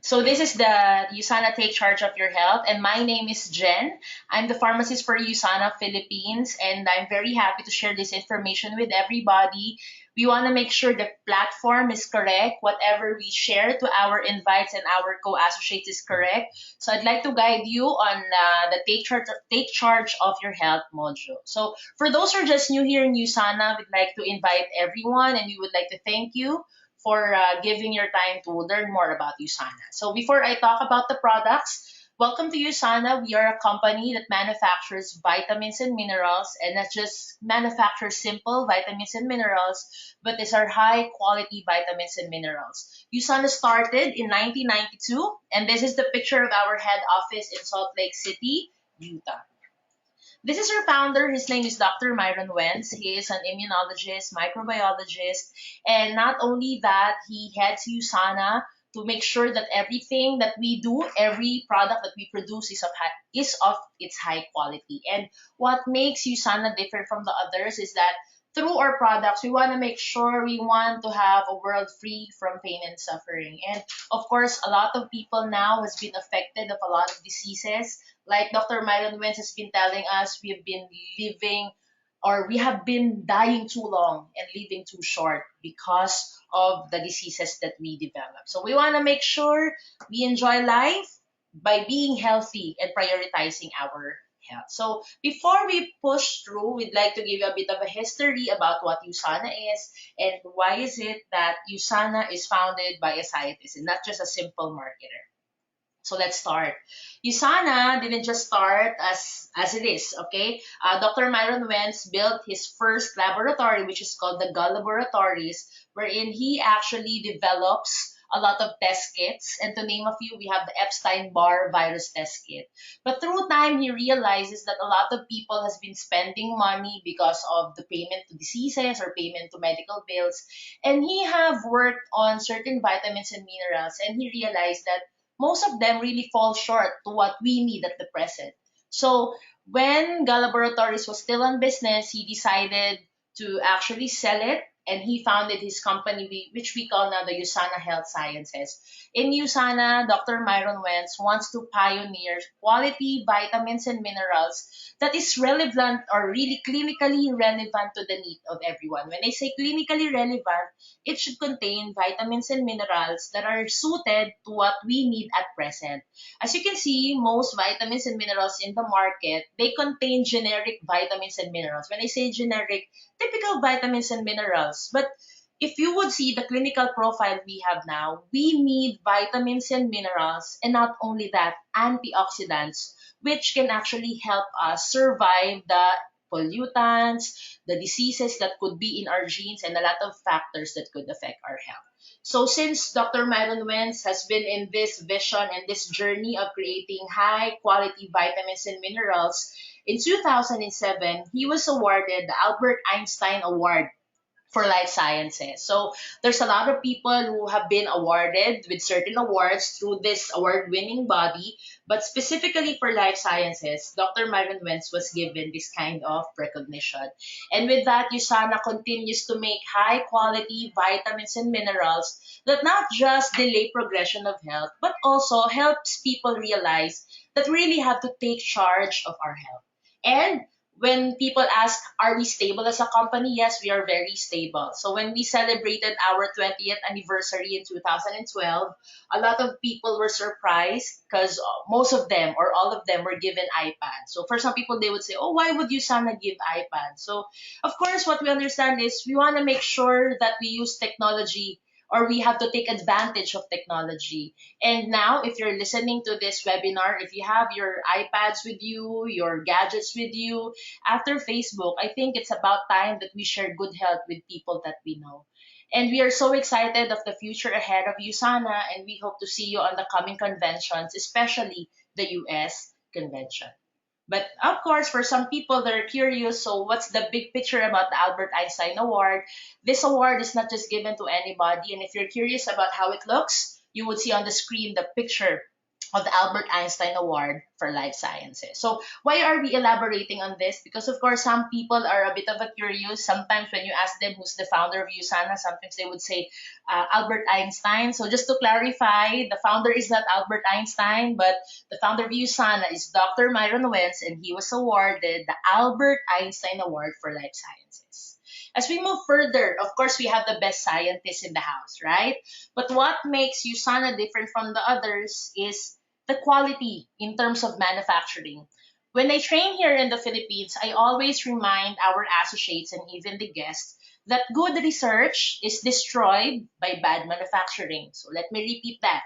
So this is the USANA Take Charge of Your Health, and my name is Jen. I'm the pharmacist for USANA Philippines, and I'm very happy to share this information with everybody. We want to make sure the platform is correct. Whatever we share to our invites and our co-associates is correct. So I'd like to guide you on the take charge of your health module. So for those who are just new here in USANA, we'd like to invite everyone, and we would like to thank you for giving your time to learn more about USANA. So before I talk about the products, welcome to USANA. We are a company that manufactures vitamins and minerals, and not just manufacture simple vitamins and minerals, but these are high quality vitamins and minerals. USANA started in 1992, and this is the picture of our head office in Salt Lake City, Utah. This is our founder. His name is Dr. Myron Wentz. He is an immunologist, microbiologist, and not only that, he heads USANA to make sure that everything that we do, every product that we produce is of its high quality. And what makes USANA different from the others is that through our products, we want to make sure we want to have a world free from pain and suffering. And of course, a lot of people now has been affected of a lot of diseases like Dr. Myron Wentz has been telling us, we've been living or we have been dying too long and living too short because of the diseases that we develop. So we want to make sure we enjoy life by being healthy and prioritizing our health. So before we push through, we'd like to give you a bit of a history about what USANA is and why is it that USANA is founded by a scientist and not just a simple marketer. So let's start. USANA didn't just start as it is, okay? Dr. Myron Wentz built his first laboratory, which is called the Gull Laboratories, wherein he actually develops a lot of test kits. And to name a few, we have the Epstein-Barr virus test kit. But through time, he realizes that a lot of people has been spending money because of the payment to diseases or payment to medical bills. And he have worked on certain vitamins and minerals, and he realized that most of them really fall short to what we need at the present. So when Gala Laboratories was still in business, he decided to actually sell it and he founded his company, which we call now the USANA Health Sciences. In USANA, Dr. Myron Wentz wants to pioneer quality vitamins and minerals that is relevant or really clinically relevant to the need of everyone. When I say clinically relevant, it should contain vitamins and minerals that are suited to what we need at present. As you can see, most vitamins and minerals in the market, they contain generic vitamins and minerals. When I say generic, typical vitamins and minerals. But if you would see the clinical profile we have now, we need vitamins and minerals, and not only that, antioxidants, which can actually help us survive the pollutants, the diseases that could be in our genes, and a lot of factors that could affect our health. So since Dr. Myron Wentz has been in this vision and this journey of creating high quality vitamins and minerals, in 2007, he was awarded the Albert Einstein Award for life sciences. So there's a lot of people who have been awarded with certain awards through this award-winning body, but specifically for life sciences, Dr. Myron Wentz was given this kind of recognition. And with that, USANA continues to make high-quality vitamins and minerals that not just delay progression of health, but also helps people realize that we really have to take charge of our health. And when people ask, are we stable as a company? Yes, we are very stable. So when we celebrated our 20th anniversary in 2012, a lot of people were surprised because most of them or all of them were given iPads. So for some people, they would say, oh, why would you Sana give iPads? So of course, what we understand is we want to make sure that we use technology or we have to take advantage of technology. And now, if you're listening to this webinar, if you have your iPads with you, your gadgets with you, after Facebook, I think it's about time that we share good health with people that we know. And we are so excited of the future ahead of USANA, and we hope to see you on the coming conventions, especially the US convention. But of course, for some people, they're curious. So, what's the big picture about the Albert Einstein Award? This award is not just given to anybody. And if you're curious about how it looks, you would see on the screen the picture of the Albert Einstein Award for Life Sciences. So why are we elaborating on this? Because of course some people are a bit of a curious. Sometimes when you ask them who's the founder of USANA, sometimes they would say Albert Einstein. So just to clarify, the founder is not Albert Einstein, but the founder of USANA is Dr. Myron Wentz, and he was awarded the Albert Einstein Award for Life Sciences. As we move further, of course, we have the best scientists in the house, right? But what makes USANA different from the others is the quality in terms of manufacturing. When I train here in the Philippines, I always remind our associates and even the guests that good research is destroyed by bad manufacturing. So let me repeat that.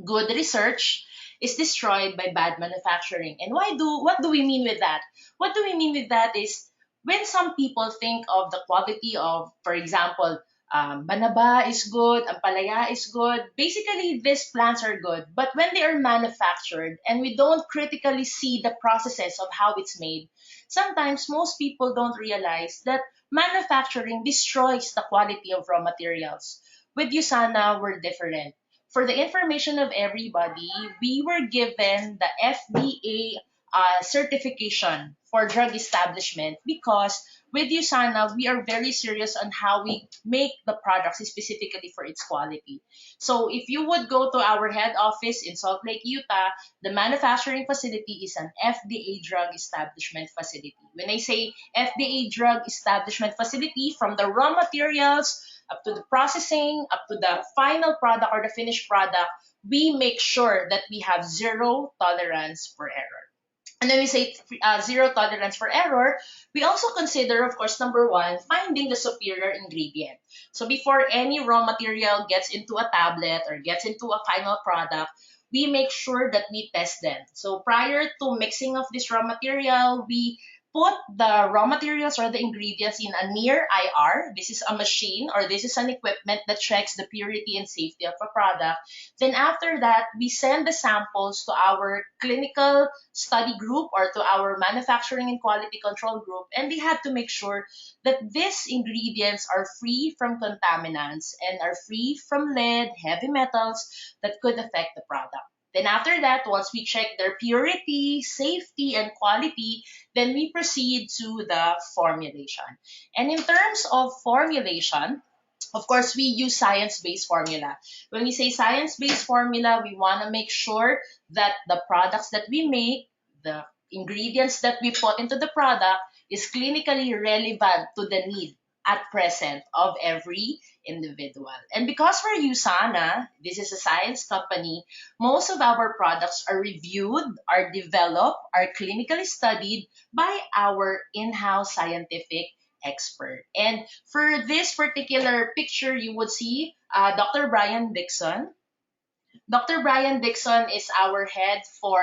Good research is destroyed by bad manufacturing. And what do we mean with that? What do we mean with that is when some people think of the quality of, for example, banaba is good, ampalaya is good. Basically, these plants are good. But when they are manufactured and we don't critically see the processes of how it's made, sometimes most people don't realize that manufacturing destroys the quality of raw materials. With USANA, we're different. For the information of everybody, we were given the FDA certification for drug establishment because with USANA, we are very serious on how we make the products specifically for its quality. So if you would go to our head office in Salt Lake, Utah, the manufacturing facility is an FDA drug establishment facility. When I say FDA drug establishment facility, from the raw materials up to the processing, up to the final product or the finished product, we make sure that we have zero tolerance for error. And when we say zero tolerance for error, we also consider, of course, number one, finding the superior ingredient. So before any raw material gets into a tablet or gets into a final product, we make sure that we test them. So prior to mixing of this raw material, we put the raw materials or the ingredients in a near IR. This is a machine or this is an equipment that checks the purity and safety of a product. Then after that, we send the samples to our clinical study group or to our manufacturing and quality control group, and they had to make sure that these ingredients are free from contaminants and are free from lead, heavy metals that could affect the product. Then after that, once we check their purity, safety, and quality, then we proceed to the formulation. And in terms of formulation, of course, we use science-based formula. When we say science-based formula, we want to make sure that the products that we make, the ingredients that we put into the product is clinically relevant to the need at present of every individual. And because we're USANA, this is a science company, most of our products are reviewed, are developed, are clinically studied by our in-house scientific expert. And for this particular picture, you would see Dr. Brian Dixon. Dr. Brian Dixon is our head for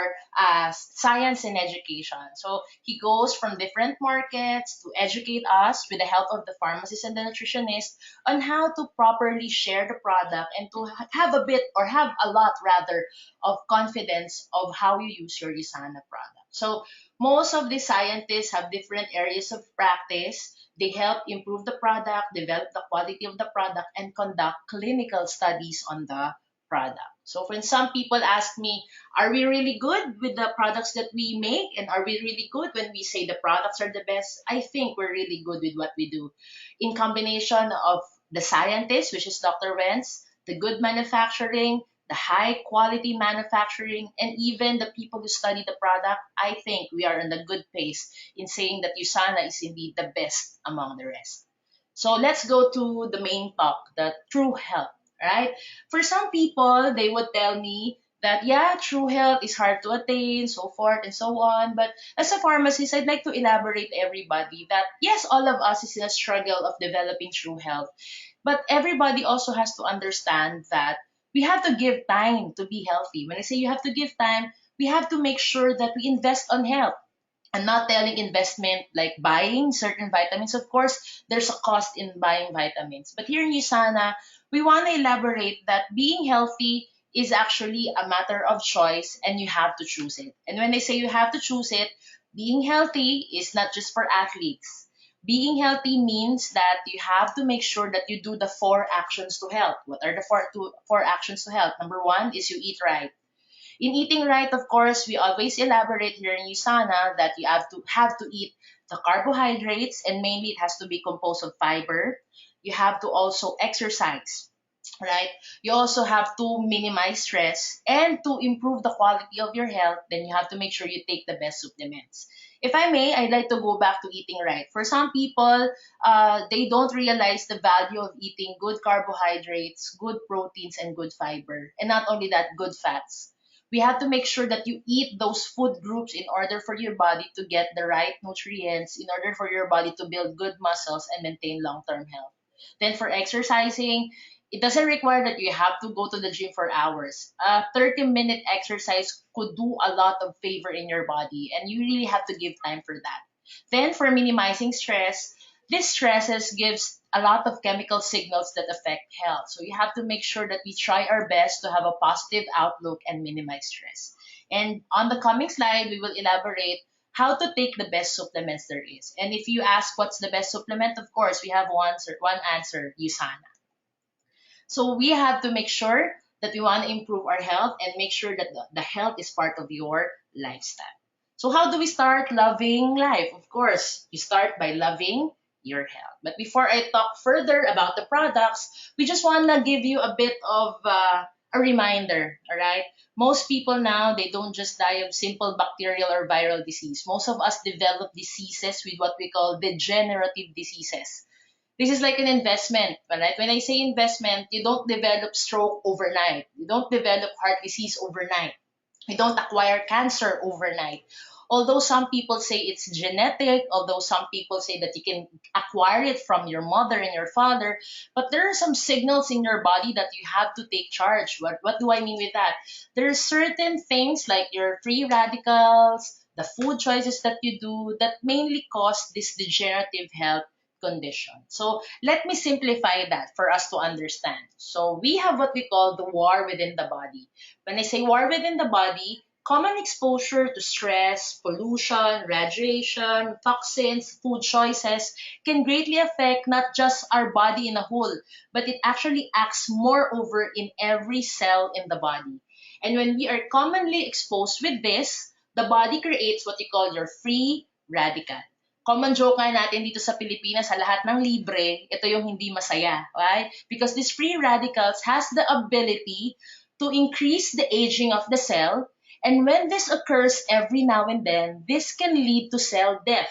science and education. So he goes from different markets to educate us with the help of the pharmacist and the nutritionist on how to properly share the product and to have a bit or have a lot rather of confidence of how you use your USANA product. So most of the scientists have different areas of practice. They help improve the product, develop the quality of the product, and conduct clinical studies on the product. So when some people ask me, are we really good with the products that we make? And are we really good when we say the products are the best? I think we're really good with what we do. In combination of the scientist, which is Dr. Wentz, the good manufacturing, the high quality manufacturing, and even the people who study the product, I think we are in a good pace in saying that USANA is indeed the best among the rest. So let's go to the main talk, the true health, right? For some people, they would tell me that, yeah, true health is hard to attain, so forth and so on. But as a pharmacist, I'd like to elaborate everybody that, yes, all of us is in a struggle of developing true health. But everybody also has to understand that we have to give time to be healthy. When I say you have to give time, we have to make sure that we invest on health. I'm not telling investment like buying certain vitamins. Of course, there's a cost in buying vitamins. But here in USANA, we want to elaborate that being healthy is actually a matter of choice and you have to choose it. And when they say you have to choose it, being healthy is not just for athletes. Being healthy means that you have to make sure that you do the four actions to health. What are the four actions to health? Number one is you eat right. In eating right, of course, we always elaborate here in USANA that you have to eat the carbohydrates, and mainly it has to be composed of fiber. You have to also exercise, right? You also have to minimize stress, and to improve the quality of your health, then you have to make sure you take the best supplements. If I may, I'd like to go back to eating right. For some people, they don't realize the value of eating good carbohydrates, good proteins, and good fiber. And not only that, good fats. We have to make sure that you eat those food groups in order for your body to get the right nutrients, in order for your body to build good muscles and maintain long term health. Then for exercising, it doesn't require that you have to go to the gym for hours. A 30-minute exercise could do a lot of favor in your body, and you really have to give time for that. Then for minimizing stress, this stresses gives a lot of chemical signals that affect health. So you have to make sure that we try our best to have a positive outlook and minimize stress. And on the coming slide, we will elaborate how to take the best supplements there is. And if you ask what's the best supplement, of course, we have one answer, USANA. So we have to make sure that we want to improve our health and make sure that the health is part of your lifestyle. So how do we start loving life? Of course, you start by loving your health. But before I talk further about the products, we just want to give you a bit of a reminder, all right? Most people now, they don't just die of simple bacterial or viral disease. Most of us develop diseases with what we call degenerative diseases. This is like an investment, right? When I say investment, you don't develop stroke overnight. You don't develop heart disease overnight. You don't acquire cancer overnight. Although some people say it's genetic, although some people say that you can acquire it from your mother and your father, but there are some signals in your body that you have to take charge. What do I mean with that? There are certain things like your free radicals, the food choices that you do that mainly cause this degenerative health condition. So let me simplify that for us to understand. So we have what we call the war within the body. When I say war within the body, common exposure to stress, pollution, radiation, toxins, food choices can greatly affect not just our body in a whole, but it actually acts more over in every cell in the body. And when we are commonly exposed with this, the body creates what you call your free radical. Common joke nga natin dito sa Pilipinas, sa lahat ng libre, ito yung hindi masaya. Right? Because these free radicals has the ability to increase the aging of the cell. And when this occurs every now and then, this can lead to cell death.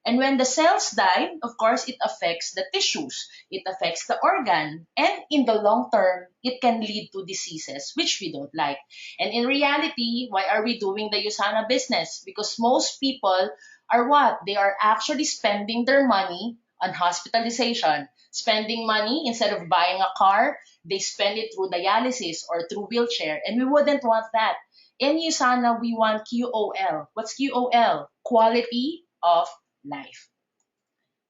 And when the cells die, of course, it affects the tissues, it affects the organ, and in the long term, it can lead to diseases, which we don't like. And in reality, why are we doing the USANA business? Because most people are what? They are actually spending their money on hospitalization, spending money instead of buying a car, they spend it through dialysis or through wheelchair, and we wouldn't want that. In USANA, we want QOL. What's QOL? Quality of life.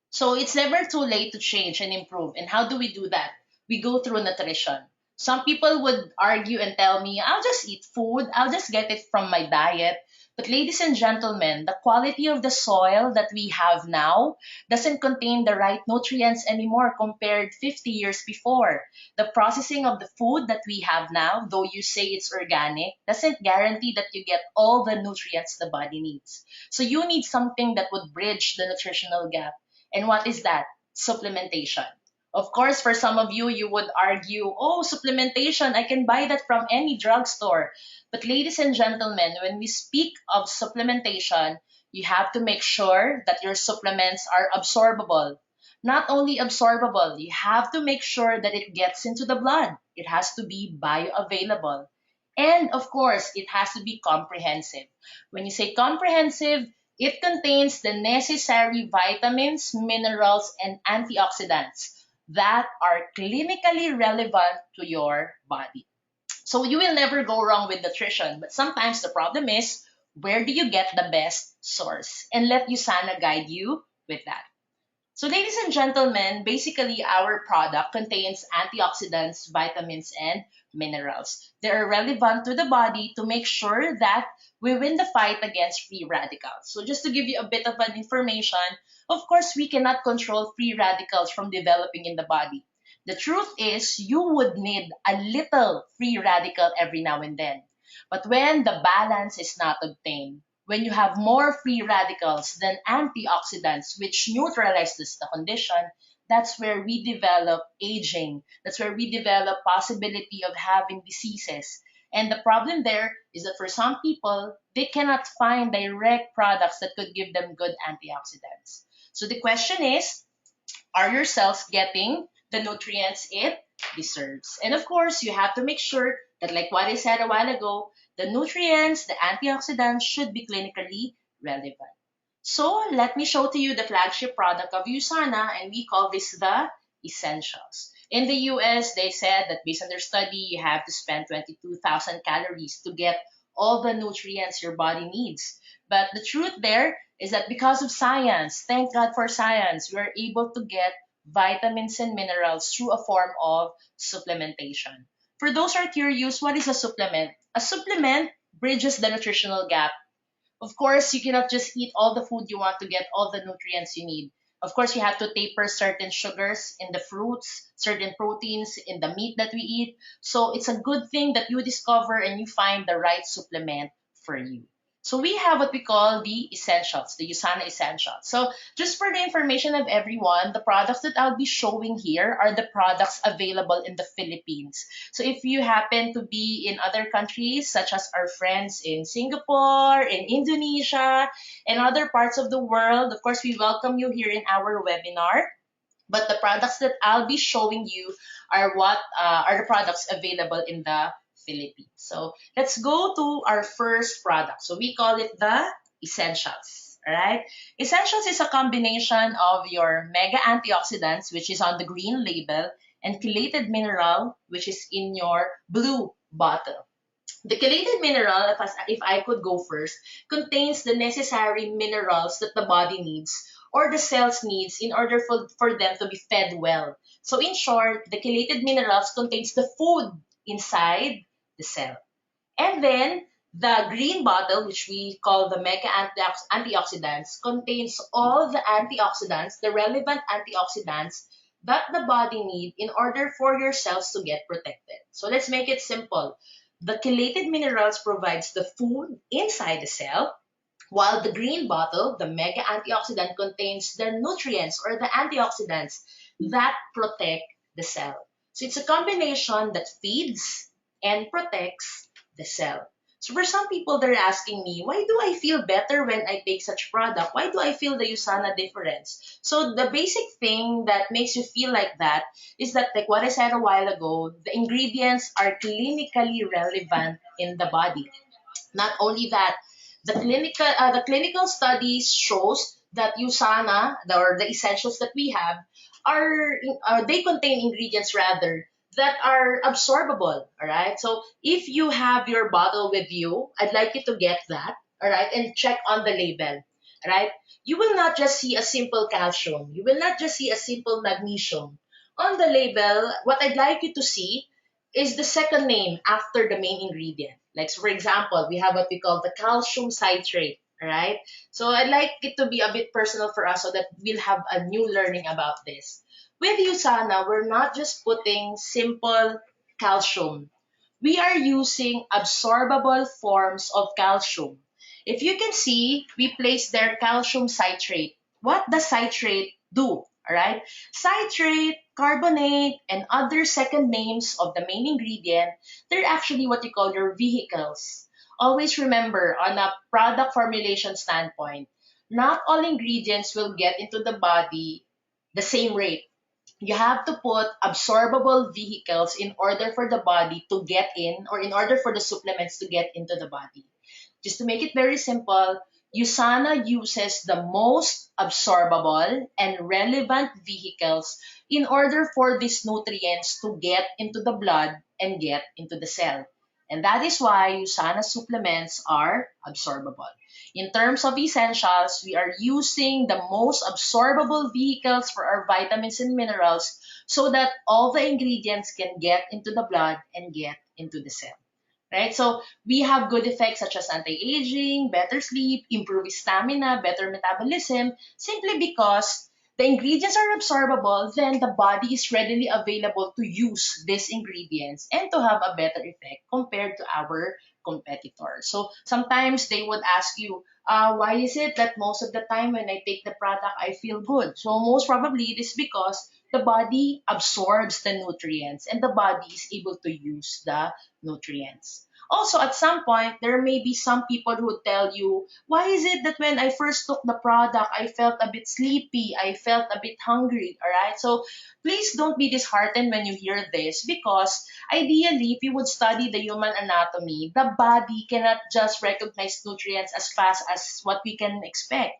So it's never too late to change and improve. And how do we do that? We go through nutrition. Some people would argue and tell me, I'll just eat food, I'll just get it from my diet. But ladies and gentlemen, the quality of the soil that we have now doesn't contain the right nutrients anymore compared 50 years before. The processing of the food that we have now, though you say it's organic, doesn't guarantee that you get all the nutrients the body needs. So you need something that would bridge the nutritional gap. And what is that? Supplementation. Of course, for some of you, you would argue, oh, supplementation, I can buy that from any drugstore. But ladies and gentlemen, when we speak of supplementation, you have to make sure that your supplements are absorbable. Not only absorbable, you have to make sure that it gets into the blood. It has to be bioavailable. And of course, it has to be comprehensive. When you say comprehensive, it contains the necessary vitamins, minerals, and antioxidants that are clinically relevant to your body. So you will never go wrong with nutrition, but sometimes the problem is where do you get the best source? And let USANA guide you with that. So, ladies and gentlemen, basically our product contains antioxidants, vitamins, and minerals. They are relevant to the body to make sure that we win the fight against free radicals. So, just to give you a bit of an information, of course, we cannot control free radicals from developing in the body. The truth is, you would need a little free radical every now and then. But when the balance is not obtained, when you have more free radicals than antioxidants, which neutralizes the condition, that's where we develop aging. That's where we develop possibility of having diseases. And the problem there is that for some people, they cannot find direct products that could give them good antioxidants. So the question is, are your cells getting the nutrients it deserves? And of course, you have to make sure that, like what I said a while ago, the nutrients, the antioxidants should be clinically relevant. So let me show to you the flagship product of USANA, and we call this the essentials. In the US, they said that based on their study, you have to spend 22,000 calories to get all the nutrients your body needs. But the truth there is that because of science, thank God for science, we are able to get vitamins and minerals through a form of supplementation. For those who are curious, what is a supplement? A supplement bridges the nutritional gap. Of course, you cannot just eat all the food you want to get all the nutrients you need. Of course, you have to taper certain sugars in the fruits, certain proteins in the meat that we eat. So it's a good thing that you discover and you find the right supplement for you. So we have what we call the essentials, the USANA essentials. So just for the information of everyone, the products that I'll be showing here are the products available in the Philippines. So if you happen to be in other countries, such as our friends in Singapore, in Indonesia, and other parts of the world, of course, we welcome you here in our webinar. But the products that I'll be showing you are what are the products available in the Philippines. So let's go to our first product. So we call it the essentials. All right. Essentials is a combination of your mega antioxidants, which is on the green label, and chelated mineral, which is in your blue bottle. The chelated mineral, if I could go first, contains the necessary minerals that the body needs or the cells needs in order for them to be fed well. So in short, the chelated minerals contains the food inside the cell. And then the green bottle, which we call the mega antioxidants, contains all the antioxidants, the relevant antioxidants that the body needs in order for your cells to get protected. So let's make it simple. The chelated minerals provides the food inside the cell, while the green bottle, the mega antioxidant, contains the nutrients or the antioxidants that protect the cell. So it's a combination that feeds and protects the cell. So for some people, they're asking me, why do I feel better when I take such product? Why do I feel the USANA difference? So the basic thing that makes you feel like that is that, like what I said a while ago, the ingredients are clinically relevant in the body. Not only that, the clinical studies shows that USANA, or the essentials that we have, they contain ingredients rather that are absorbable. All right. So if you have your bottle with you, I'd like you to get that. All right, and check on the label. All right. You will not just see a simple calcium. You will not just see a simple magnesium. On the label, what I'd like you to see is the second name after the main ingredient. Like, so for example, we have what we call the calcium citrate. All right. So I'd like it to be a bit personal for us so that we'll have a new learning about this. With USANA, we're not just putting simple calcium. We are using absorbable forms of calcium. If you can see, we place there calcium citrate. What does citrate do? All right. Citrate, carbonate, and other second names of the main ingredient, they're actually what you call your vehicles. Always remember, on a product formulation standpoint, not all ingredients will get into the body the same rate. You have to put absorbable vehicles in order for the body to get in, or in order for the supplements to get into the body. Just to make it very simple, USANA uses the most absorbable and relevant vehicles in order for these nutrients to get into the blood and get into the cell. And that is why USANA supplements are absorbable. In terms of essentials, we are using the most absorbable vehicles for our vitamins and minerals so that all the ingredients can get into the blood and get into the cell. Right? So we have good effects such as anti-aging, better sleep, improved stamina, better metabolism, simply because the ingredients are absorbable, then the body is readily available to use these ingredients and to have a better effect compared to our competitors. So sometimes they would ask you, why is it that most of the time when I take the product, I feel good? So most probably it is because the body absorbs the nutrients and the body is able to use the nutrients. Also, at some point, there may be some people who would tell you, why is it that when I first took the product, I felt a bit sleepy, I felt a bit hungry, all right? So please don't be disheartened when you hear this because ideally, if you would study the human anatomy, the body cannot just recognize nutrients as fast as what we can expect.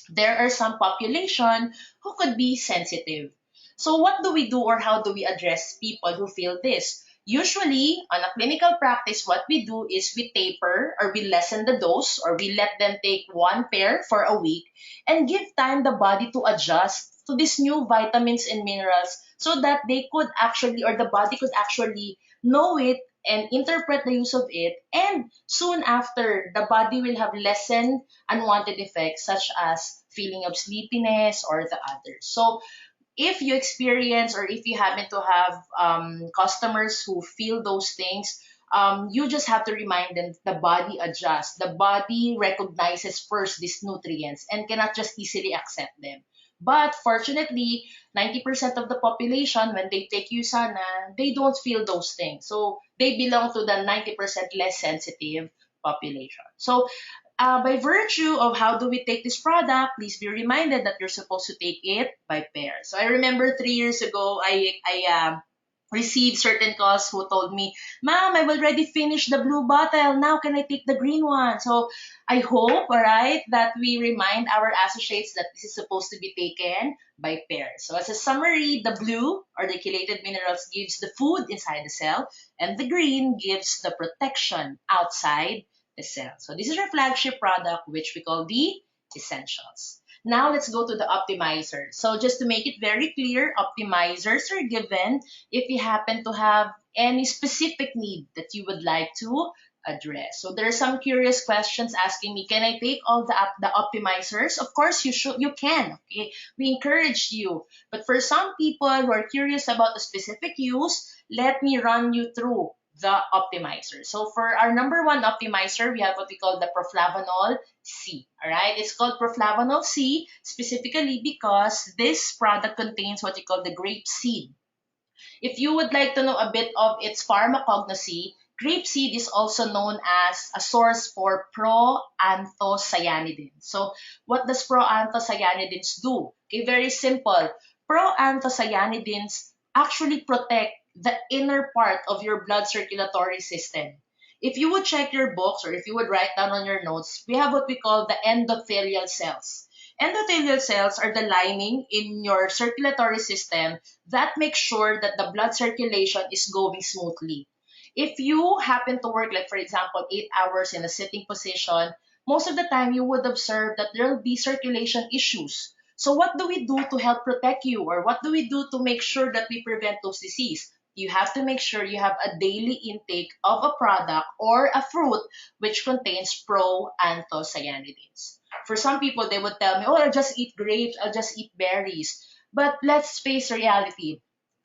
There are some population who could be sensitive. So what do we do or how do we address people who feel this? Usually, on a clinical practice, what we do is we taper or we lessen the dose or we let them take one pair for a week and give time the body to adjust to these new vitamins and minerals so that they could actually or the body could actually know it and interpret the use of it, and soon after the body will have lessened unwanted effects such as feeling of sleepiness or the others. So if you experience or if you happen to have customers who feel those things, you just have to remind them the body adjusts. The body recognizes first these nutrients and cannot just easily accept them. But fortunately, 90% of the population, when they take USANA, they don't feel those things. So they belong to the 90% less sensitive population. So by virtue of how do we take this product, please be reminded that you're supposed to take it by pairs. So I remember 3 years ago, I received certain calls who told me, Ma'am, I've already finished the blue bottle. Now can I take the green one? So I hope, all right, that we remind our associates that this is supposed to be taken by pairs. So as a summary, the blue or the chelated minerals gives the food inside the cell, and the green gives the protection outside the cell. So this is our flagship product, which we call the essentials. Now let's go to the optimizers. So just to make it very clear, optimizers are given if you happen to have any specific need that you would like to address. So there are some curious questions asking me, can I take all the optimizers? Of course you can, okay? We encourage you. But for some people who are curious about the specific use, let me run you through the optimizer. So for our number one optimizer, we have what we call the proflavanol C. All right, it's called proflavanol C specifically because this product contains what we call the grape seed. If you would like to know a bit of its pharmacognosy, grapeseed is also known as a source for proanthocyanidins. So what does proanthocyanidins do? Okay, very simple. Proanthocyanidins actually protect the inner part of your blood circulatory system. If you would check your books or if you would write down on your notes, we have what we call the endothelial cells. Endothelial cells are the lining in your circulatory system that makes sure that the blood circulation is going smoothly. If you happen to work, like for example, 8 hours in a sitting position, most of the time you would observe that there will be circulation issues. So what do we do to help protect you, or what do we do to make sure that we prevent those diseases? You have to make sure you have a daily intake of a product or a fruit which contains proanthocyanidins. For some people, they would tell me, oh, I'll just eat grapes, I'll just eat berries. But let's face reality.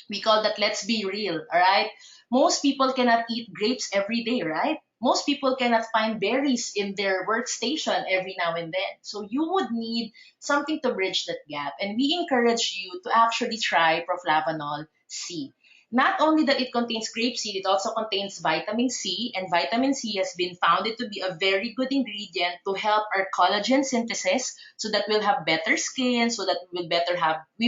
We call that let's be real, all right? Most people cannot eat grapes every day, right? Most people cannot find berries in their workstation every now and then. So you would need something to bridge that gap. And we encourage you to actually try proflavanol C. Not only that it contains grapeseed, it also contains vitamin C, and vitamin C has been found to be a very good ingredient to help our collagen synthesis, so that we'll have better skin, so that we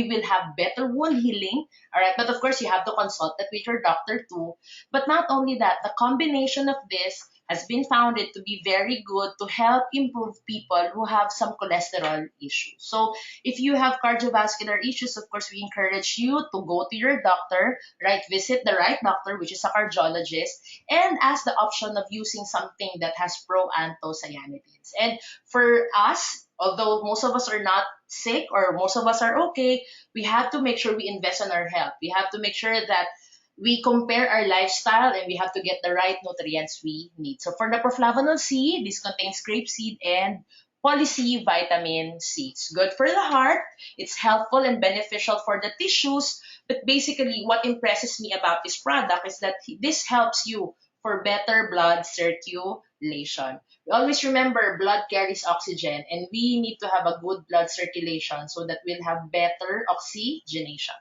will have better wound healing. All right, but of course you have to consult that with your doctor too. But not only that, the combination of this has been founded to be very good to help improve people who have some cholesterol issues. So if you have cardiovascular issues, of course, we encourage you to go to your doctor, right? Visit the right doctor, which is a cardiologist, and ask the option of using something that has proanthocyanidins. And for us, although most of us are not sick or most of us are okay, we have to make sure we invest in our health. We have to make sure that we compare our lifestyle and we have to get the right nutrients we need. So for the proflavanol C, this contains grapeseed and Poly vitamin C. It's good for the heart, it's helpful and beneficial for the tissues, but basically what impresses me about this product is that this helps you for better blood circulation. We always remember blood carries oxygen and we need to have a good blood circulation so that we'll have better oxygenation.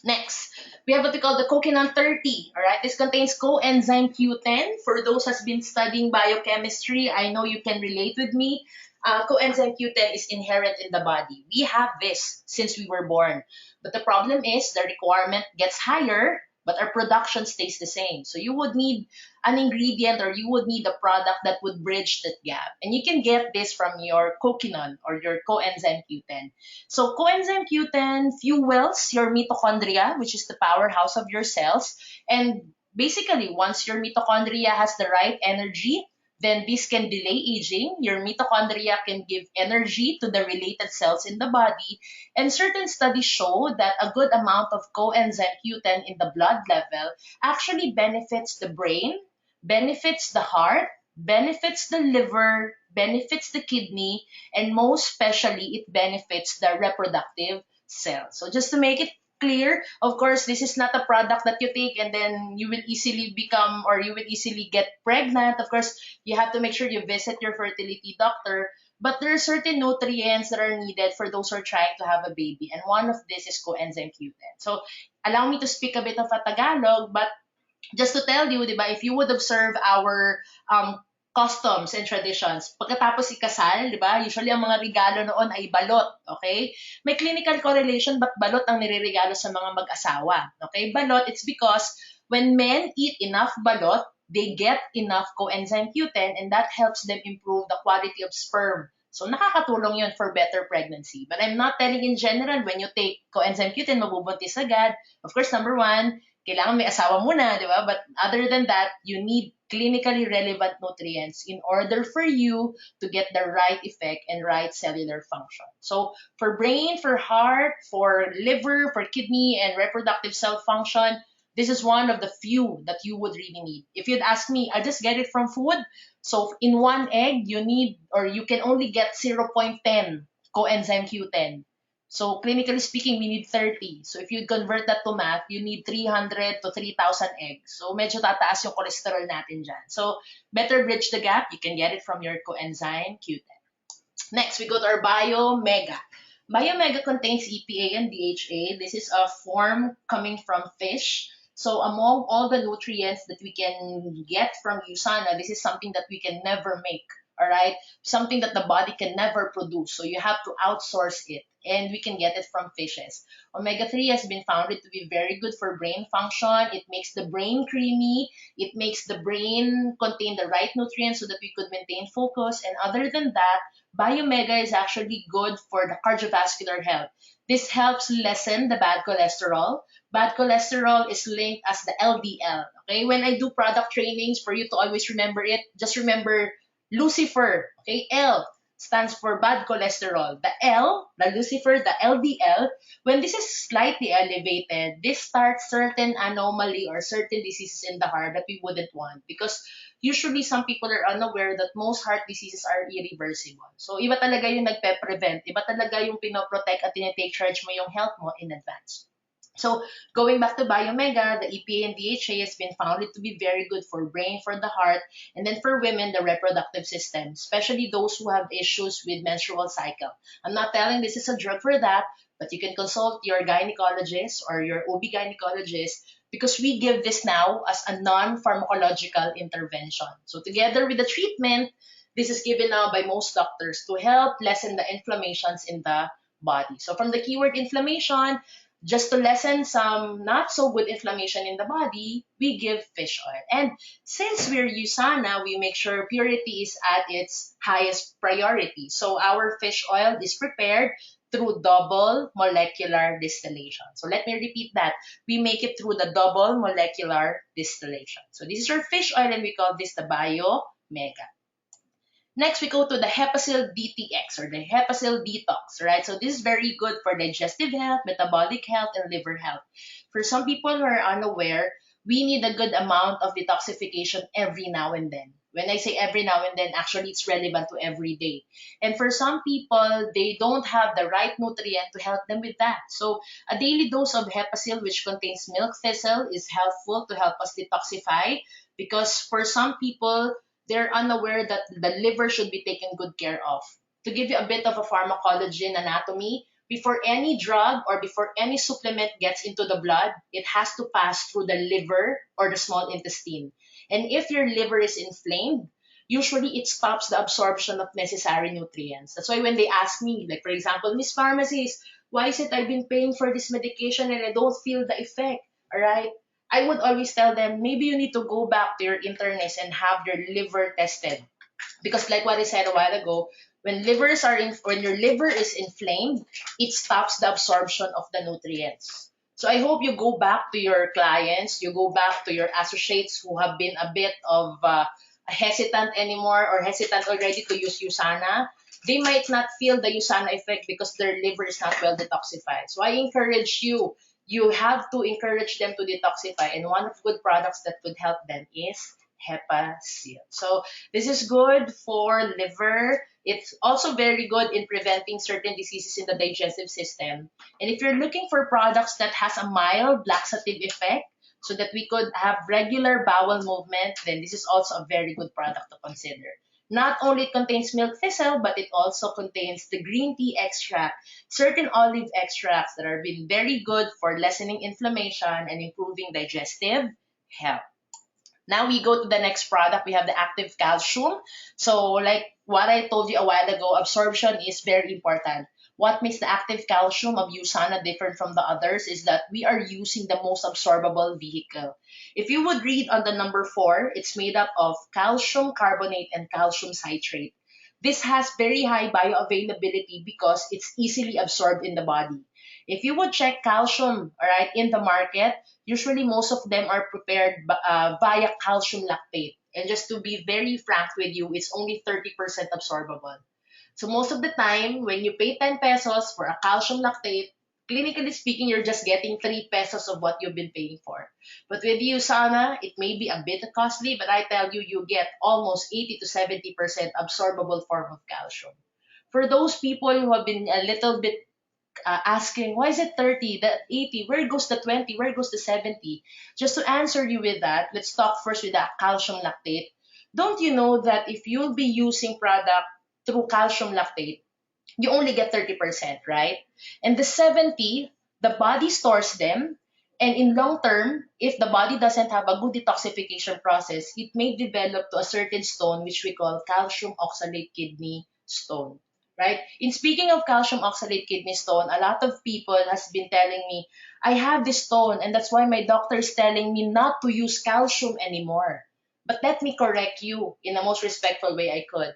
Next, we have what we call the coconut 30. All right, this contains coenzyme Q10. For those who has been studying biochemistry, I know you can relate with me. Coenzyme Q10 is inherent in the body. We have this since we were born. But the problem is the requirement gets higher, but our production stays the same. So you would need an ingredient or you would need a product that would bridge that gap. And you can get this from your coconut or your coenzyme Q10. So coenzyme Q10 fuels your mitochondria, which is the powerhouse of your cells. And basically, once your mitochondria has the right energy, then this can delay aging. Your mitochondria can give energy to the related cells in the body. And certain studies show that a good amount of coenzyme Q10 in the blood level actually benefits the brain, benefits the heart, benefits the liver, benefits the kidney, and most especially, it benefits the reproductive cells. So just to make it clear, of course, this is not a product that you take and then you will easily become or you will easily get pregnant. Of course, you have to make sure you visit your fertility doctor. But there are certain nutrients that are needed for those who are trying to have a baby. And one of this is coenzyme Q10. So allow me to speak a bit of a Tagalog, but just to tell you, di ba, if you would observe our customs and traditions, pagkatapos ikasal, di ba, usually ang mga regalo noon ay balot, okay? May clinical correlation, but balot ang nireregalo sa mga mag-asawa, okay? Balot, it's because when men eat enough balot, they get enough coenzyme Q10 and that helps them improve the quality of sperm. So nakakatulong yun for better pregnancy. But I'm not telling in general, when you take coenzyme Q10, mabubuntis agad. Of course, number one, kailangan may asawa muna, di ba? But other than that, you need clinically relevant nutrients in order for you to get the right effect and right cellular function. So for brain, for heart, for liver, for kidney, and reproductive cell function, this is one of the few that you would really need. If you'd ask me, I just get it from food. So in one egg, you need or you can only get 0.10 coenzyme Q10. So clinically speaking, we need 30. So if you convert that to math, you need 300 to 3,000 eggs. So medyo tataas yung cholesterol natin dyan. So better bridge the gap. You can get it from your coenzyme Q10. Next, we go to our Biomega. Biomega contains EPA and DHA. This is a form coming from fish. So among all the nutrients that we can get from USANA, this is something that we can never make. All right, something that the body can never produce. So you have to outsource it, and we can get it from fishes. Omega 3 has been found to be very good for brain function. It makes the brain creamy. It makes the brain contain the right nutrients so that we could maintain focus. And other than that, Biomega is actually good for the cardiovascular health. This helps lessen the bad cholesterol. Bad cholesterol is linked as the LDL. Okay, when I do product trainings, for you to always remember it, just remember Lucifer. Okay, L stands for bad cholesterol. The L, the Lucifer, the LDL, when this is slightly elevated, this starts certain anomaly or certain diseases in the heart that we wouldn't want because usually some people are unaware that most heart diseases are irreversible. So iba talaga yung nagpe-prevent, iba talaga yung pinoprotect at tinitake charge mo yung health mo in advance. So going back to Biomega, the EPA and DHA has been found to be very good for brain, for the heart, and then for women, the reproductive system, especially those who have issues with menstrual cycle. I'm not telling this is a drug for that, but you can consult your gynecologist or your OB gynecologist because we give this now as a non-pharmacological intervention. So together with the treatment, this is given now by most doctors to help lessen the inflammations in the body. So from the keyword inflammation, just to lessen some not so good inflammation in the body, we give fish oil. And since we're USANA, we make sure purity is at its highest priority. So our fish oil is prepared through double molecular distillation. So let me repeat that. We make it through the double molecular distillation. So this is our fish oil and we call this the Biomega. Next, we go to the Hepasil DTX or the Hepasil Detox, right? So this is very good for digestive health, metabolic health, and liver health. For some people who are unaware, we need a good amount of detoxification every now and then. When I say every now and then, actually it's relevant to every day. And for some people, they don't have the right nutrient to help them with that. So a daily dose of Hepasil, which contains milk thistle, is helpful to help us detoxify, because for some people, they're unaware that the liver should be taken good care of. To give you a bit of a pharmacology and anatomy, before any drug or before any supplement gets into the blood, it has to pass through the liver or the small intestine. And if your liver is inflamed, usually it stops the absorption of necessary nutrients. That's why when they ask me, like for example, Miss Pharmacist, why is it I've been paying for this medication and I don't feel the effect? All right. I would always tell them, maybe you need to go back to your internist and have your liver tested, because like what I said a while ago, when your liver is inflamed, it stops the absorption of the nutrients. So I hope you go back to your clients, you go back to your associates who have been a bit of hesitant anymore or hesitant already to use USANA. They might not feel the USANA effect because their liver is not well detoxified. So I encourage you, you have to encourage them to detoxify. And one of the good products that could help them is Hepasil. So this is good for liver. It's also very good in preventing certain diseases in the digestive system. And if you're looking for products that has a mild laxative effect, so that we could have regular bowel movement, then this is also a very good product to consider. Not only it contains milk thistle, but it also contains the green tea extract, certain olive extracts that are been very good for lessening inflammation and improving digestive health. Now we go to the next product. We have the active calcium. So like what I told you a while ago, absorption is very important. What makes the active calcium of USANA different from the others is that we are using the most absorbable vehicle. If you would read on the number 4, it's made up of calcium carbonate and calcium citrate. This has very high bioavailability because it's easily absorbed in the body. If you would check calcium, all right, in the market, usually most of them are prepared via calcium lactate. And just to be very frank with you, it's only 30% absorbable. So most of the time, when you pay 10 pesos for a calcium lactate, clinically speaking, you're just getting 3 pesos of what you've been paying for. But with USANA, it may be a bit costly, but I tell you, you get almost 80 to 70% absorbable form of calcium. For those people who have been a little bit asking, why is it 30, the 80, where goes the 20, where goes the 70? Just to answer you with that, let's talk first with that calcium lactate. Don't you know that if you'll be using product through calcium lactate, you only get 30%, right? And the 70, the body stores them. And in long term, if the body doesn't have a good detoxification process, it may develop to a certain stone, which we call calcium oxalate kidney stone. Right? In speaking of calcium oxalate kidney stone, a lot of people has been telling me, I have this stone and that's why my doctor is telling me not to use calcium anymore. But let me correct you in the most respectful way I could.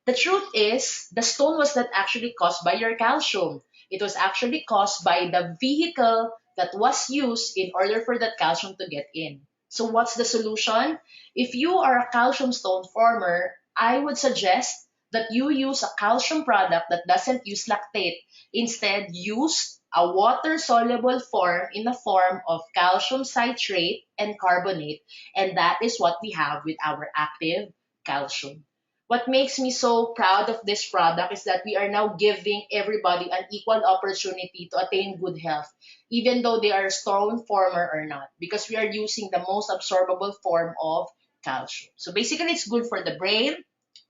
The truth is, the stone was not actually caused by your calcium. It was actually caused by the vehicle that was used in order for that calcium to get in. So what's the solution? If you are a calcium stone former, I would suggest that you use a calcium product that doesn't use lactate. Instead, use a water-soluble form in the form of calcium citrate and carbonate. And that is what we have with our active calcium. What makes me so proud of this product is that we are now giving everybody an equal opportunity to attain good health, even though they are stone former or not, because we are using the most absorbable form of calcium. So basically, it's good for the brain,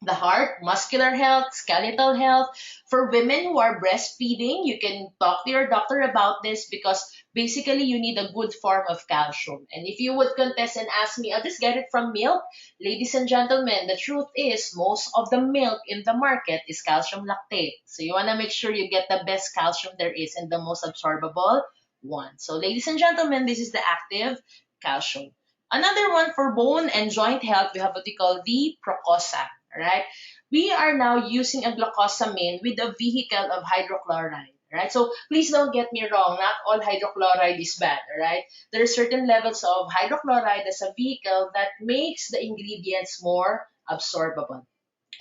the heart, muscular health, skeletal health. For women who are breastfeeding, you can talk to your doctor about this because basically you need a good form of calcium. And if you would contest and ask me, I'll just get it from milk. Ladies and gentlemen, the truth is most of the milk in the market is calcium lactate. So you want to make sure you get the best calcium there is and the most absorbable one. So ladies and gentlemen, this is the active calcium. Another one for bone and joint health, we have what we call the Procosa. Right? We are now using a glucosamine with a vehicle of hydrochloride. Right? So please don't get me wrong, not all hydrochloride is bad. Right? There are certain levels of hydrochloride as a vehicle that makes the ingredients more absorbable.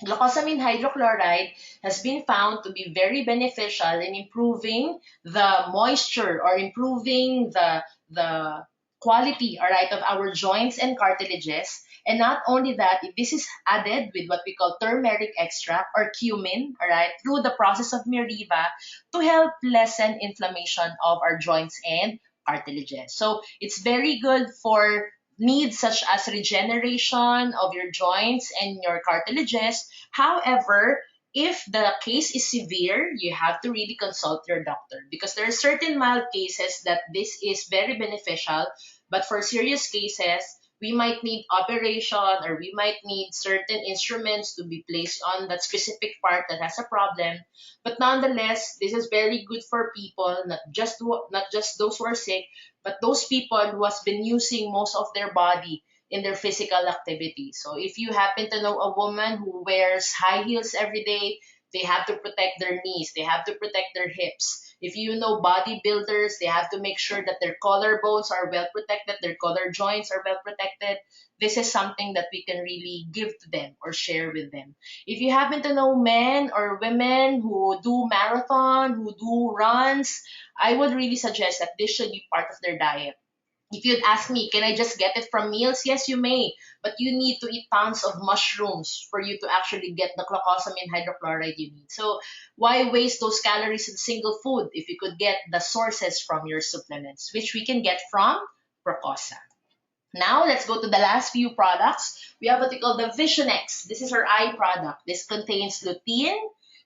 Glucosamine hydrochloride has been found to be very beneficial in improving the moisture or improving the quality, all right, of our joints and cartilages. And not only that, if this is added with what we call turmeric extract or cumin, all right, through the process of Miriva to help lessen inflammation of our joints and cartilages. So it's very good for needs such as regeneration of your joints and your cartilages. However, if the case is severe, you have to really consult your doctor because there are certain mild cases that this is very beneficial, but for serious cases, we might need operation or we might need certain instruments to be placed on that specific part that has a problem. But nonetheless, this is very good for people, not just those who are sick, but those people who has been using most of their body in their physical activity. So if you happen to know a woman who wears high heels every day, they have to protect their knees, they have to protect their hips. If you know bodybuilders, they have to make sure that their collarbones are well protected, their collar joints are well protected. This is something that we can really give to them or share with them. If you happen to know men or women who do marathon, who do runs, I would really suggest that this should be part of their diet. If you'd ask me, can I just get it from meals? Yes, you may, but you need to eat tons of mushrooms for you to actually get the glucosamine hydrochloride you need. So why waste those calories in single food if you could get the sources from your supplements, which we can get from Procosa. Now let's go to the last few products. We have what we call the Vision X. This is our eye product. This contains lutein,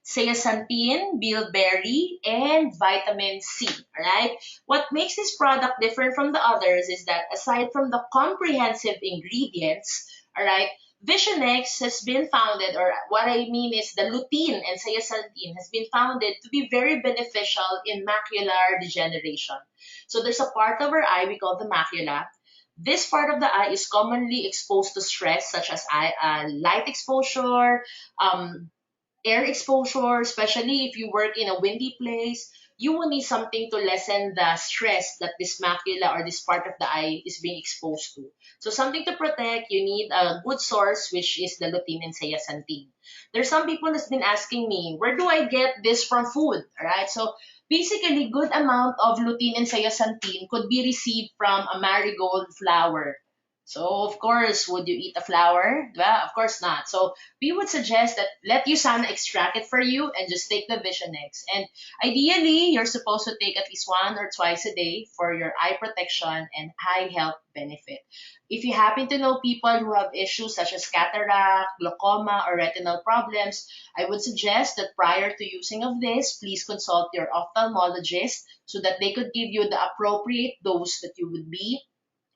zeaxanthin, bilberry, and vitamin C. Alright? What makes this product different from the others is that aside from the comprehensive ingredients, alright, Vision X has been founded, or what I mean is the lutein and zeaxanthin has been founded to be very beneficial in macular degeneration. So there's a part of our eye we call the macula. This part of the eye is commonly exposed to stress such as light exposure, um, air exposure, especially if you work in a windy place, you will need something to lessen the stress that this macula or this part of the eye is being exposed to. So something to protect, you need a good source, which is the lutein and zeaxanthin. There's some people that's been asking me, where do I get this from food? Alright, so basically, good amount of lutein and zeaxanthin could be received from a marigold flower. So, of course, would you eat a flower? Well, of course not. So, we would suggest that let USANA extract it for you and just take the Vision X. And ideally, you're supposed to take at least one or twice a day for your eye protection and eye health benefit. If you happen to know people who have issues such as cataract, glaucoma, or retinal problems, I would suggest that prior to using of this, please consult your ophthalmologist so that they could give you the appropriate dose that you would be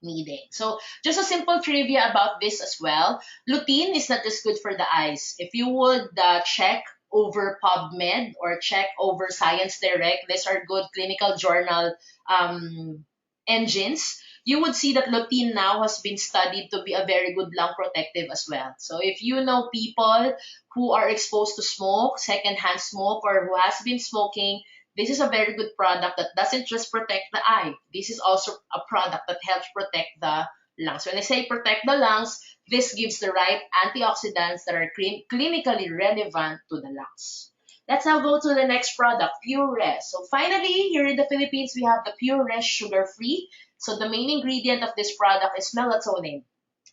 needing. So just a simple trivia about this as well. Lutein is not just good for the eyes. If you would check over PubMed or check over Science Direct, these are good clinical journal engines. You would see that lutein now has been studied to be a very good lung protective as well. So if you know people who are exposed to smoke, secondhand smoke, or who has been smoking, this is a very good product that doesn't just protect the eye. This is also a product that helps protect the lungs. When I say protect the lungs, this gives the right antioxidants that are clinically relevant to the lungs. Let's now go to the next product, Pure Rest. So finally, here in the Philippines, we have the Pure Rest sugar-free. So the main ingredient of this product is melatonin.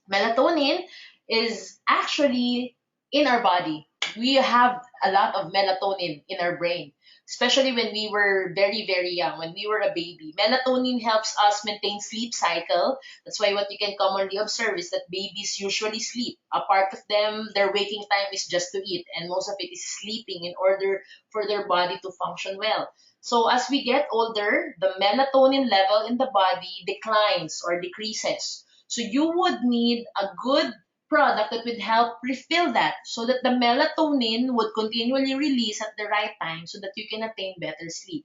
Melatonin is actually in our body. We have a lot of melatonin in our brain, especially when we were very, very young, when we were a baby. Melatonin helps us maintain sleep cycle. That's why what you can commonly observe is that babies usually sleep. A part of them, their waking time is just to eat, and most of it is sleeping in order for their body to function well. So as we get older, the melatonin level in the body declines or decreases. So you would need a good product that would help refill that so that the melatonin would continually release at the right time so that you can attain better sleep.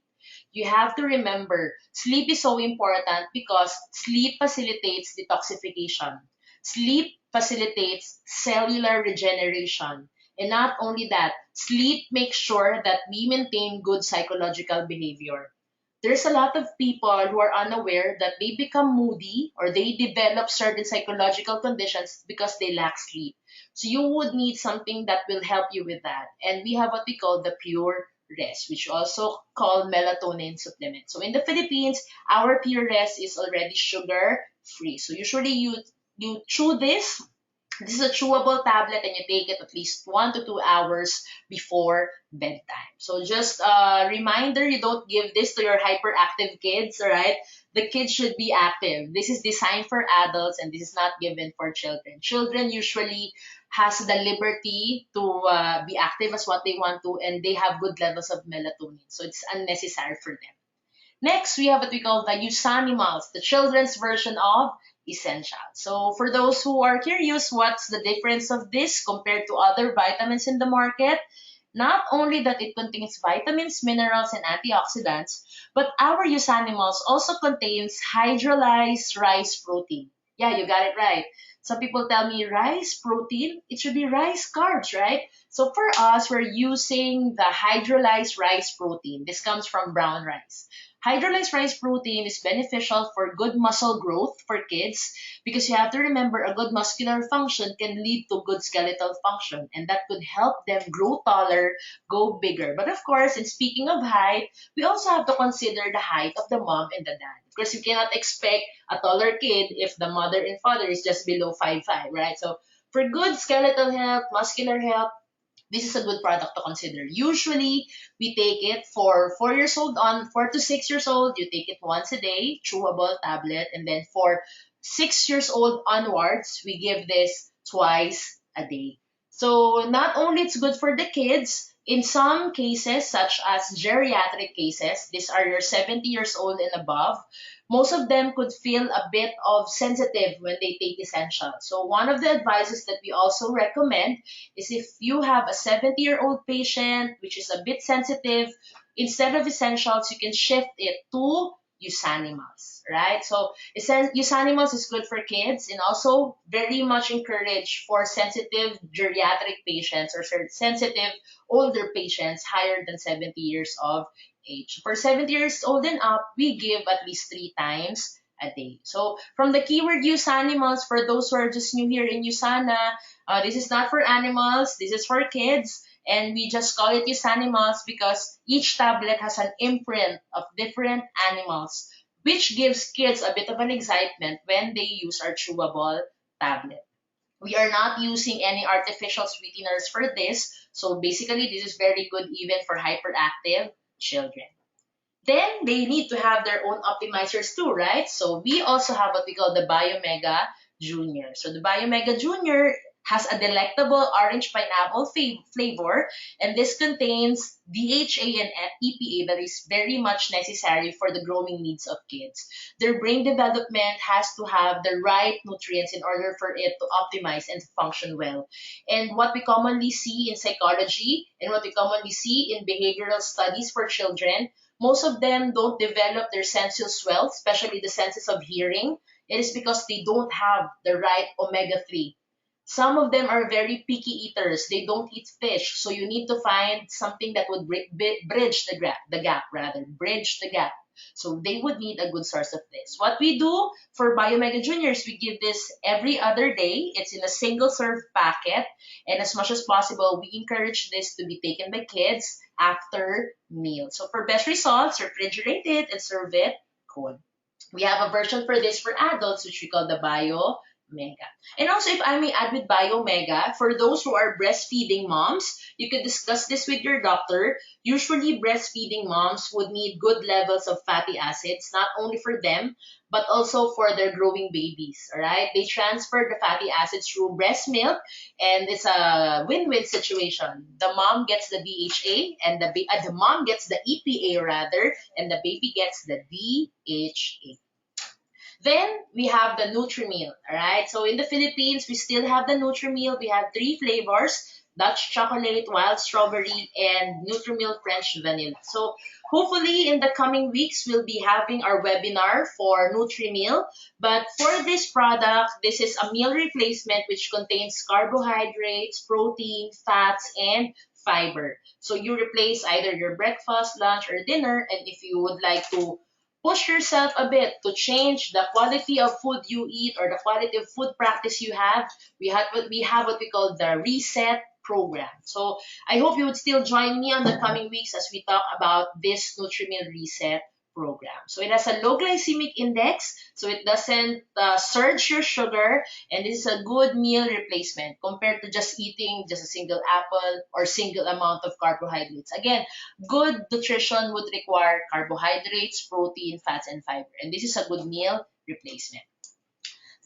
You have to remember, sleep is so important because sleep facilitates detoxification. Sleep facilitates cellular regeneration. And not only that, sleep makes sure that we maintain good psychological behavior. There's a lot of people who are unaware that they become moody or they develop certain psychological conditions because they lack sleep. So you would need something that will help you with that. And we have what we call the Pure Rest, which also called melatonin supplement. So in the Philippines, our Pure Rest is already sugar free. So usually you chew this This is a chewable tablet and you take it at least 1 to 2 hours before bedtime. So just a reminder, you don't give this to your hyperactive kids, all right? The kids should be active. This is designed for adults and this is not given for children. Children usually has the liberty to be active as what they want to, and they have good levels of melatonin. So it's unnecessary for them. Next, we have what we call the USANimals, the children's version of Essential. So for those who are curious, what's the difference of this compared to other vitamins in the market? Not only that it contains vitamins, minerals, and antioxidants, but our USANimals also contains hydrolyzed rice protein. Yeah, you got it right. Some people tell me rice protein, it should be rice carbs, right? So for us, we're using the hydrolyzed rice protein. This comes from brown rice. Hydrolyzed rice protein is beneficial for good muscle growth for kids because you have to remember a good muscular function can lead to good skeletal function and that could help them grow taller, go bigger. But of course, in speaking of height, we also have to consider the height of the mom and the dad. Of course, you cannot expect a taller kid if the mother and father is just below 5'5", right? So for good skeletal health, muscular health, this is a good product to consider. Usually, we take it for 4 years old on 4 to 6 years old. You take it once a day, chewable tablet, and then for 6 years old onwards, we give this twice a day. So not only it's good for the kids, in some cases, such as geriatric cases, these are your 70 years old and above, most of them could feel a bit of sensitive when they take essential. So one of the advices that we also recommend is if you have a 70-year-old patient which is a bit sensitive, instead of essentials, you can shift it to Usanimals, right? So Usanimals is good for kids and also very much encouraged for sensitive geriatric patients or sensitive older patients higher than 70 years of age. For 70 years old and up, we give at least 3 times a day. So from the keyword use animals, for those who are just new here in USANA, this is not for animals, this is for kids. And we just call it use animals because each tablet has an imprint of different animals, which gives kids a bit of an excitement when they use our chewable tablet. We are not using any artificial sweeteners for this. So basically, this is very good even for hyperactive children. Then they need to have their own optimizers too, right? So we also have what we call the Biomega Junior. So the Biomega Junior has a delectable orange pineapple flavor, and this contains DHA and EPA that is very much necessary for the growing needs of kids. Their brain development has to have the right nutrients in order for it to optimize and function well. And what we commonly see in psychology and what we commonly see in behavioral studies for children, most of them don't develop their senses well, especially the senses of hearing. It is because they don't have the right omega-3. Some of them are very picky eaters. They don't eat fish. So you need to find something that would bridge bridge the gap. So they would need a good source of this. What we do for Biomega Juniors, we give this every other day. It's in a single serve packet. And as much as possible, we encourage this to be taken by kids after meals. So for best results, refrigerate it and serve it cold. We have a version for this for adults, which we call the Bio Mega. And also, if I may add with Biomega, for those who are breastfeeding moms, you could discuss this with your doctor. Usually, breastfeeding moms would need good levels of fatty acids, not only for them, but also for their growing babies. All right, they transfer the fatty acids through breast milk, and it's a win-win situation. The mom gets the DHA, and the mom gets the EPA rather, and the baby gets the DHA. Then we have the Nutri-Meal, alright? So in the Philippines, we still have the Nutri-Meal. We have 3 flavors, Dutch chocolate, wild strawberry, and Nutri-Meal French vanilla. So hopefully in the coming weeks, we'll be having our webinar for Nutri-Meal. But for this product, this is a meal replacement which contains carbohydrates, protein, fats, and fiber. So you replace either your breakfast, lunch, or dinner. And if you would like to push yourself a bit to change the quality of food you eat or the quality of food practice you have, we have what we call the reset program. So I hope you would still join me on the coming weeks as we talk about this Nutri-Meal reset program. So it has a low glycemic index, so it doesn't surge your sugar, and this is a good meal replacement compared to just eating just a single apple or single amount of carbohydrates. Again, good nutrition would require carbohydrates, protein, fats, and fiber, and this is a good meal replacement.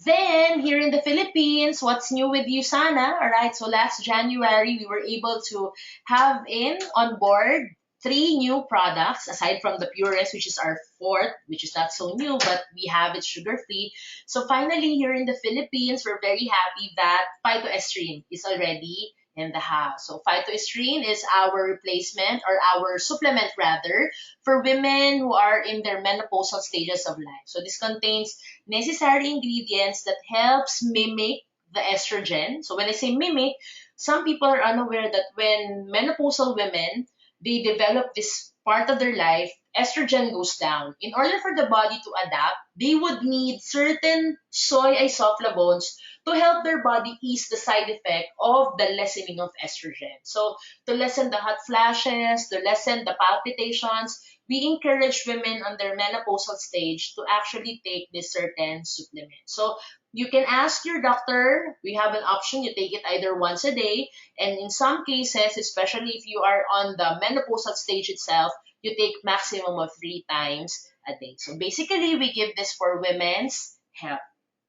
Then, here in the Philippines, what's new with USANA? All right, so last January, we were able to have in on board three new products aside from the Purest, which is our fourth, which is not so new, but we have it sugar free. So, finally, here in the Philippines, we're very happy that phytoestrine is already in the house. So, phytoestrine is our replacement or our supplement rather for women who are in their menopausal stages of life. So, this contains necessary ingredients that helps mimic the estrogen. So when I say mimic, some people are unaware that when menopausal women, they develop this part of their life, estrogen goes down. In order for the body to adapt, they would need certain soy isoflavones to help their body ease the side effect of the lessening of estrogen. So to lessen the hot flashes, to lessen the palpitations, we encourage women on their menopausal stage to actually take this certain supplement. So you can ask your doctor. We have an option. You take it either once a day, and in some cases, especially if you are on the menopausal stage itself, you take maximum of 3 times a day. So basically, we give this for women's health.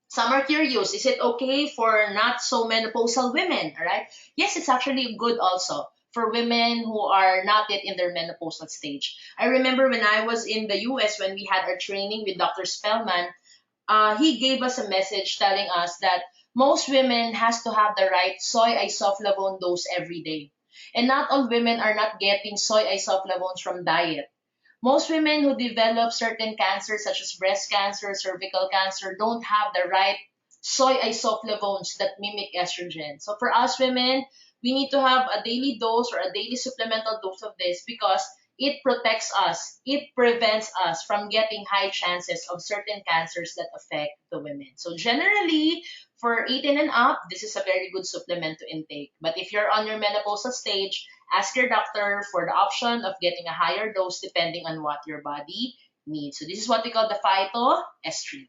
Some are curious, is it okay for not so menopausal women? All right. Yes, it's actually good also for women who are not yet in their menopausal stage. I remember when I was in the US when we had our training with Dr. Spellman, he gave us a message telling us that most women has to have the right soy isoflavone dose every day. And not all women are not getting soy isoflavones from diet. Most women who develop certain cancers such as breast cancer, cervical cancer, don't have the right soy isoflavones that mimic estrogen. So for us women, we need to have a daily dose or a daily supplemental dose of this because it protects us. It prevents us from getting high chances of certain cancers that affect the women. So generally, for 18 and up, this is a very good supplement to intake. But if you're on your menopausal stage, ask your doctor for the option of getting a higher dose depending on what your body needs. So this is what we call the phytoestrogen.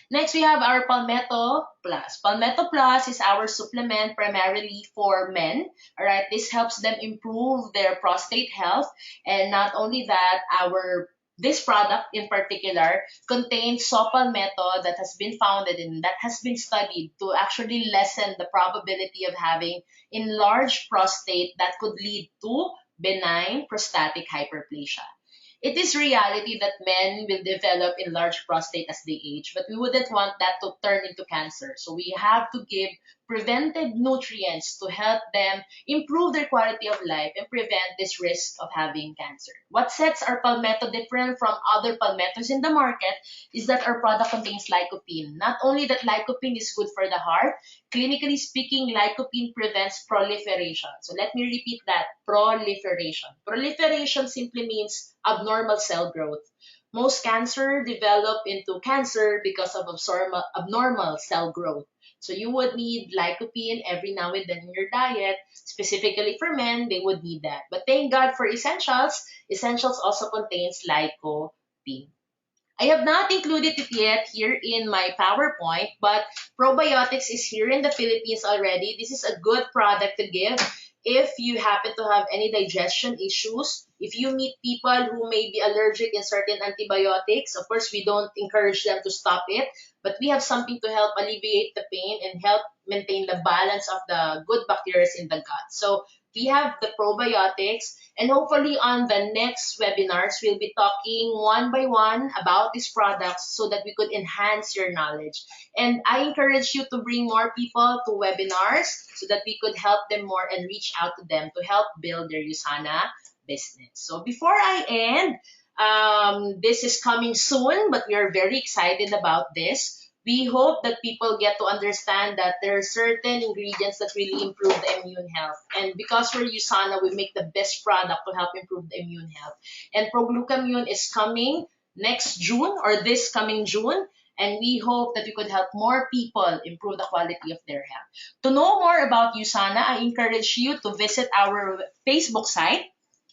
Next, we have our Palmetto Plus. Palmetto Plus is our supplement primarily for men. All right, this helps them improve their prostate health, and not only that, our this product in particular contains saw palmetto that has been founded and that has been studied to actually lessen the probability of having enlarged prostate that could lead to benign prostatic hyperplasia. It is reality that men will develop enlarged prostate as they age, but we wouldn't want that to turn into cancer. So we have to give preventive nutrients to help them improve their quality of life and prevent this risk of having cancer. What sets our palmetto different from other palmettos in the market is that our product contains lycopene. Not only that lycopene is good for the heart, clinically speaking, lycopene prevents proliferation. So let me repeat that, proliferation. Proliferation simply means abnormal cell growth. Most cancer develop into cancer because of abnormal cell growth. So you would need lycopene every now and then in your diet. Specifically for men, they would need that. But thank God for essentials. Essentials also contains lycopene. I have not included it yet here in my PowerPoint, but probiotics is here in the Philippines already. This is a good product to give if you happen to have any digestion issues. If you meet people who may be allergic in certain antibiotics, of course, we don't encourage them to stop it, but we have something to help alleviate the pain and help maintain the balance of the good bacteria in the gut. So we have the probiotics, and hopefully on the next webinars, we'll be talking one by one about these products so that we could enhance your knowledge. And I encourage you to bring more people to webinars so that we could help them more and reach out to them to help build their USANA business. So before I end, this is coming soon, but we are very excited about this. We hope that people get to understand that there are certain ingredients that really improve the immune health. And because we're USANA, we make the best product to help improve the immune health. And Proglucamune is coming next June or this coming June. And we hope that we could help more people improve the quality of their health. To know more about USANA, I encourage you to visit our Facebook site.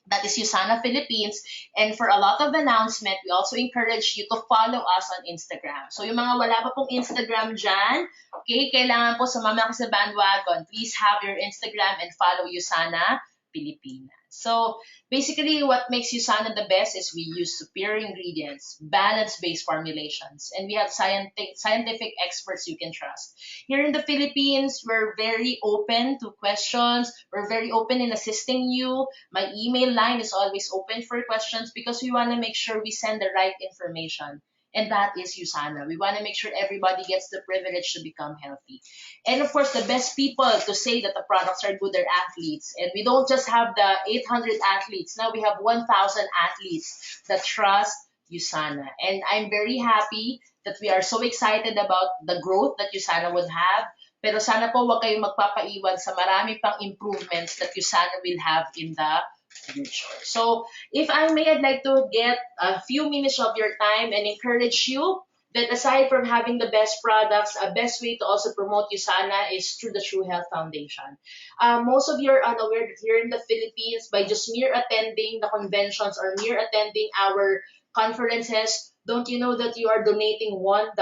That is USANA Philippines. And for a lot of announcement, we also encourage you to follow us on Instagram. So yung mga wala pa pong Instagram dyan, okay, kailangan po sumama ka sa bandwagon. Please have your Instagram and follow USANA Pilipinas. So basically, what makes USANA the best is we use superior ingredients, balance-based formulations, and we have scientific experts you can trust. Here in the Philippines, we're very open to questions. We're very open in assisting you. My email line is always open for questions because we want to make sure we send the right information. And that is USANA. We want to make sure everybody gets the privilege to become healthy. And of course, the best people to say that the products are good are athletes. And we don't just have the 800 athletes. Now we have 1,000 athletes that trust USANA. And I'm very happy that we are so excited about the growth that USANA would have. Pero sana po wag kayong magpapaiwan sa marami pang improvements that USANA will have in the future. So, if I may, I'd like to get a few minutes of your time and encourage you that aside from having the best products, a best way to also promote USANA is through the True Health Foundation. Most of you are unaware that here in the Philippines, by just mere attending the conventions or mere attending our conferences, don't you know that you are donating $1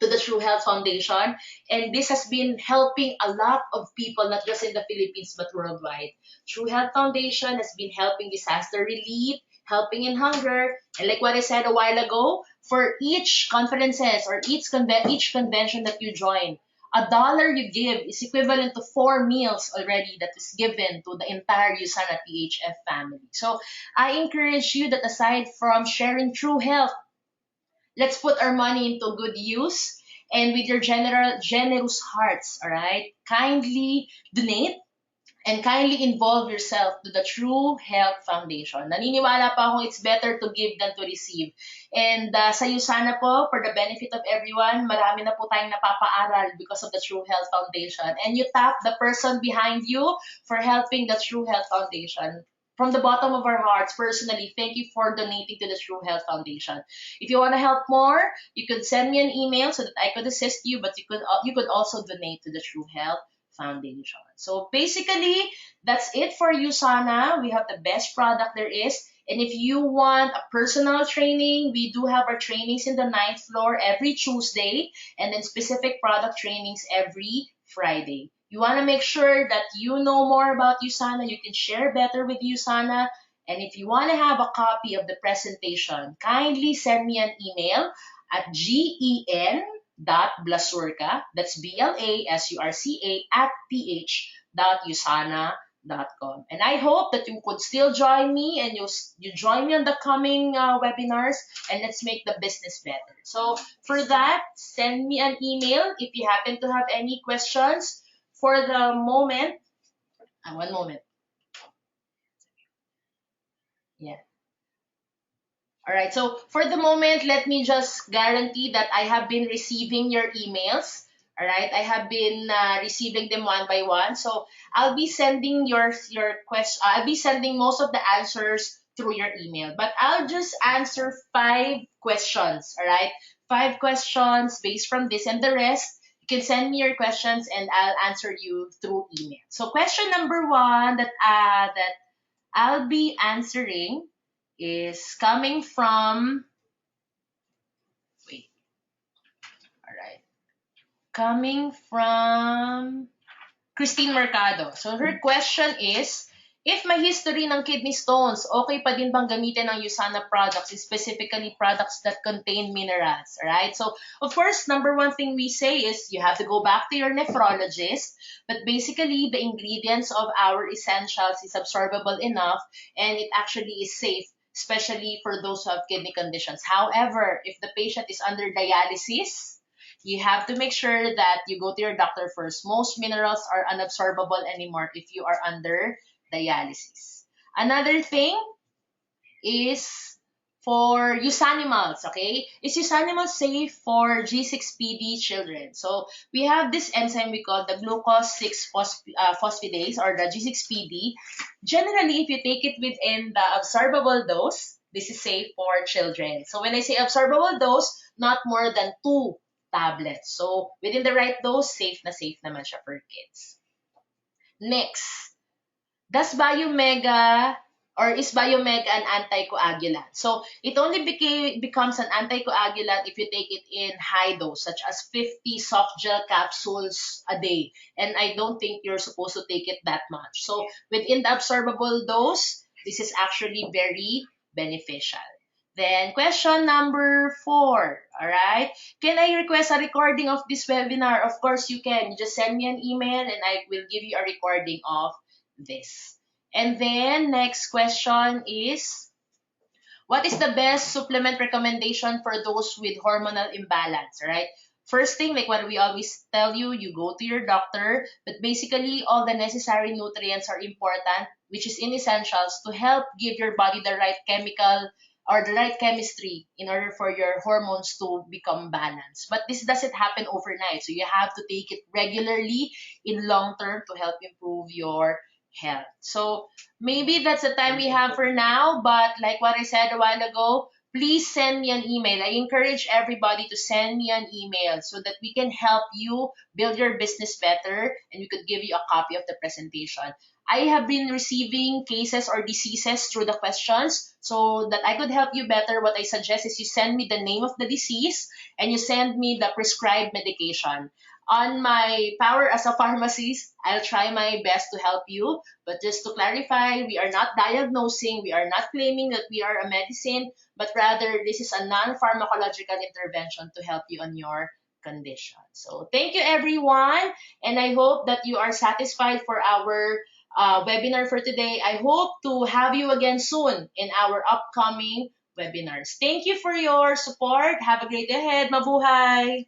to the True Health Foundation? And this has been helping a lot of people, not just in the Philippines, but worldwide. True Health Foundation has been helping disaster relief, helping in hunger, and like what I said a while ago, for each conferences or each convention that you join, $1 you give is equivalent to 4 meals already that is given to the entire USANA PHF family. So I encourage you that aside from sharing true health, let's put our money into good use and with your generous hearts, all right? Kindly donate and kindly involve yourself to the True Health Foundation. Naniniwala pa akong it's better to give than to receive. And sa USANA po, for the benefit of everyone, marami na po tayong napapaaral because of the True Health Foundation. And you tap the person behind you for helping the True Health Foundation. From the bottom of our hearts, personally, thank you for donating to the True Health Foundation. If you want to help more, you could send me an email so that I could assist you, but you could also donate to the True Health Foundation. So basically, that's it for USANA. We have the best product there is. And if you want a personal training, we do have our trainings in the ninth floor every Tuesday, and then specific product trainings every Friday. You want to make sure that you know more about USANA, you can share better with USANA. And if you want to have a copy of the presentation, kindly send me an email at gen.blasurca, that's BLASURCA @ph.usana.com. And I hope that you could still join me and you join me on the coming webinars, and let's make the business better. So for that, send me an email if you happen to have any questions. For the moment, one moment. Yeah. All right. So for the moment, let me just guarantee that I have been receiving your emails. All right. I have been receiving them one by one. So I'll be sending your question. I'll be sending most of the answers through your email, but I'll just answer 5 questions. All right. 5 questions based from this, and the rest you can send me your questions and I'll answer you through email. So question number 1 that I'll be answering is coming from, wait, all right, coming from Christine Mercado. So her question is, if may history ng kidney stones, okay pa din bang gamitin ang USANA products, specifically products that contain minerals, right? So, of course, number 1 thing we say is you have to go back to your nephrologist, but basically the ingredients of our essentials is absorbable enough and it actually is safe, especially for those who have kidney conditions. However, if the patient is under dialysis, you have to make sure that you go to your doctor first. Most minerals are unabsorbable anymore if you are under dialysis. Another thing is for USANimals, okay? Is USANimals safe for G6PD children? So we have this enzyme we call the glucose 6 phosphatase or the G6PD. Generally, if you take it within the absorbable dose, this is safe for children. So when I say absorbable dose, not more than 2 tablets. So within the right dose, safe naman siya for kids. Next, does Biomega or is Biomeg an anticoagulant? So it only becomes an anticoagulant if you take it in high dose, such as 50 soft gel capsules a day. And I don't think you're supposed to take it that much. So within the absorbable dose, this is actually very beneficial. Then question number 4. All right. Can I request a recording of this webinar? Of course you can. You just send me an email and I will give you a recording of this. And then next question is, what is the best supplement recommendation for those with hormonal imbalance, right? First thing, like what we always tell you, you go to your doctor, but basically all the necessary nutrients are important, which is in essentials to help give your body the right chemical or the right chemistry in order for your hormones to become balanced. But this doesn't happen overnight. So you have to take it regularly in long term to help improve your health. So maybe that's the time we have for now, but like what I said a while ago, please send me an email. I encourage everybody to send me an email so that we can help you build your business better and we could give you a copy of the presentation. I have been receiving cases or diseases through the questions so that I could help you better. What I suggest is you send me the name of the disease and you send me the prescribed medication. On my power as a pharmacist, I'll try my best to help you. But just to clarify, we are not diagnosing, we are not claiming that we are a medicine, but rather this is a non-pharmacological intervention to help you on your condition. So thank you everyone, and I hope that you are satisfied for our webinar for today. I hope to have you again soon in our upcoming webinars. Thank you for your support. Have a great day ahead. Mabuhay!